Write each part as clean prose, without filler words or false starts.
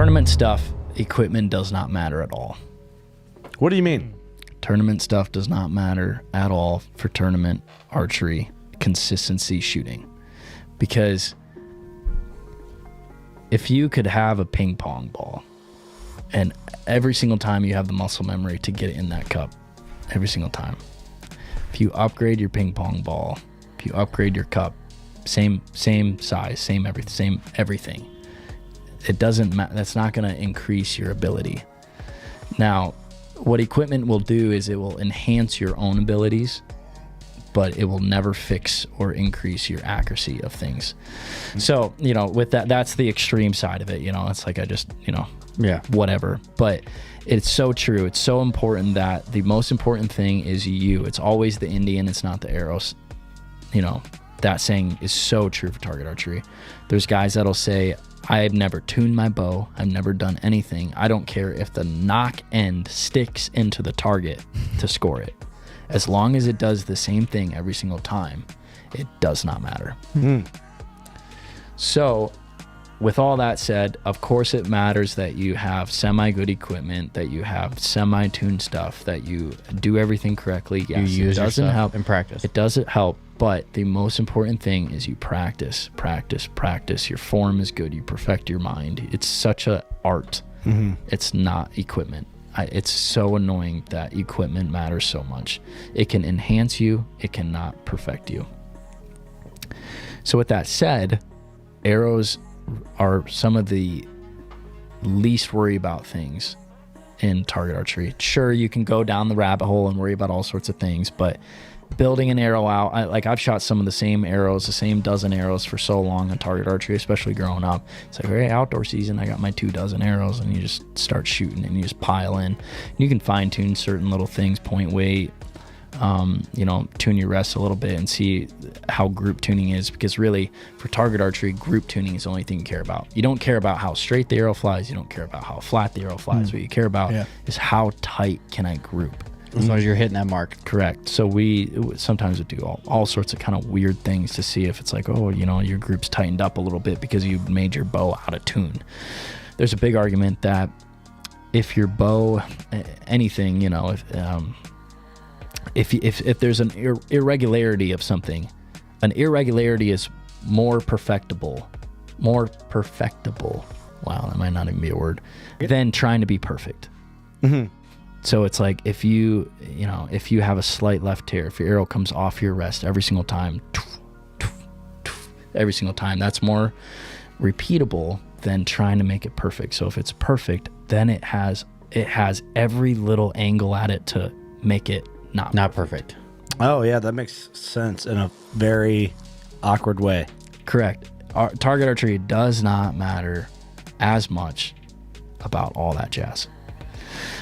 tournament stuff, equipment does not matter at all. What do you mean? Tournament stuff does not matter at all for tournament archery consistency shooting. Because if you could have a ping pong ball and every single time you have the muscle memory to get it in that cup, every single time. If you upgrade your ping pong ball, if you upgrade your cup, same size, same everything. It doesn't matter. That's not going to increase your ability. Now, what equipment will do is it will enhance your own abilities, but it will never fix or increase your accuracy of things. So, with that, that's the extreme side of it. It's like I just, whatever. But it's so true. It's so important that the most important thing is you. It's always the Indian. It's not the arrows. That saying is so true for target archery. There's guys that'll say, I've never tuned my bow. I've never done anything. I don't care if the knock end sticks into the target to score it. As long as it does the same thing every single time, it does not matter. Mm-hmm. So with all that said, of course it matters that you have semi-good equipment, that you have semi-tuned stuff, that you do everything correctly. Yes, you use it doesn't help in practice. It doesn't help, but the most important thing is you practice. Your form is good. You perfect your mind. It's such an art. Mm-hmm. It's not equipment. It's so annoying that equipment matters so much. It can enhance you. It cannot perfect you. So with that said, arrows are some of the least worry about things in target archery. Sure, you can go down the rabbit hole and worry about all sorts of things, but building an arrow out, I've shot some of the same arrows, the same dozen arrows for so long on target archery, especially growing up. It's like, hey, outdoor season, I got my 2 dozen arrows, and you just start shooting and you just pile in. You can fine tune certain little things, point weight, tune your rest a little bit and see how group tuning is, because really for target archery, group tuning is the only thing you care about. You don't care about how straight the arrow flies. You don't care about how flat the arrow flies. What you care about is how tight can I group. As long as you're hitting that mark. Correct. So we sometimes would do all sorts of kind of weird things to see if it's like, your group's tightened up a little bit because you made your bow out of tune. There's a big argument that if your bow, anything, if there's an irregularity of something, an irregularity is more perfectible. Wow, that might not even be a word. Than trying to be perfect. Mm-hmm. So it's like if you have a slight left tear, if your arrow comes off your rest every single time, that's more repeatable than trying to make it perfect. So if it's perfect, then it has every little angle at it to make it not perfect. Oh yeah, that makes sense in a very awkward way. Correct. Target archery does not matter as much about all that jazz.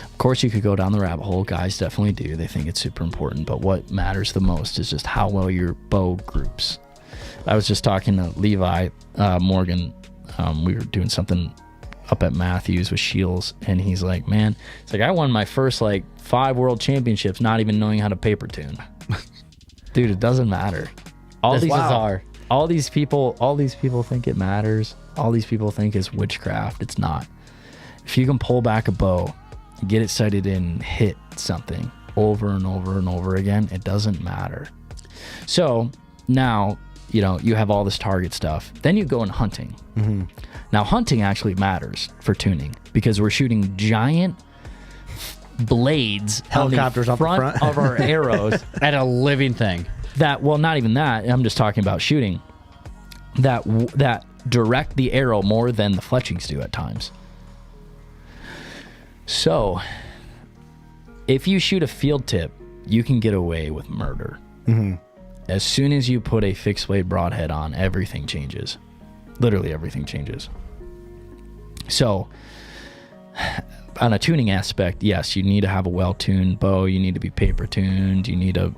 Of course, you could go down the rabbit hole. Guys definitely do. They think it's super important. But what matters the most is just how well your bow groups. I was just talking to Levi Morgan. We were doing something up at Matthews with Shields, and he's like, man, it's like I won my first 5 world championships not even knowing how to paper tune. Dude, it doesn't matter. All these people think it matters. All these people think it's witchcraft. It's not. If you can pull back a bow, get it sighted in, hit something over and over and over again, it doesn't matter. So now, you have all this target stuff. Then you go in hunting. Mm-hmm. Now, hunting actually matters for tuning because we're shooting giant blades helicopters on the front of our arrows at a living thing. Not even that. I'm just talking about shooting that direct the arrow more than the fletchings do at times. So, if you shoot a field tip, you can get away with murder. Mm-hmm. As soon as you put a fixed blade broadhead on, everything changes. Literally everything changes. So, on a tuning aspect, yes, you need to have a well-tuned bow. You need to be paper tuned. You need a,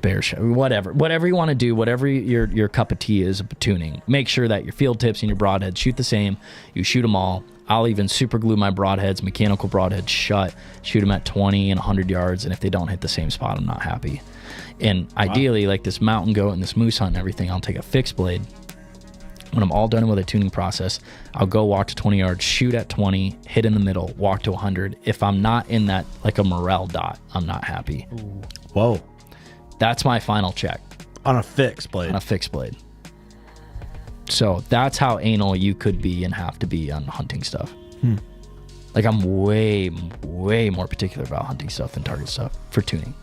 bear shot, whatever you want to do, whatever your cup of tea is of tuning. Make sure that your field tips and your broadheads shoot the same. You shoot them all. I'll even super glue my broadheads, mechanical broadheads shut, shoot them at 20 and 100 yards, and if they don't hit the same spot, I'm not happy. And ideally, like this mountain goat and this moose hunt and everything, I'll take a fixed blade, When I'm all done with a tuning process, I'll go walk to 20 yards, shoot at 20, hit in the middle, walk to 100. If I'm not in that, like a morale dot, I'm not happy. Ooh. Whoa. That's my final check. On a fixed blade. On a fixed blade. So that's how anal you could be and have to be on hunting stuff. Like I'm way, way more particular about hunting stuff than target stuff for tuning.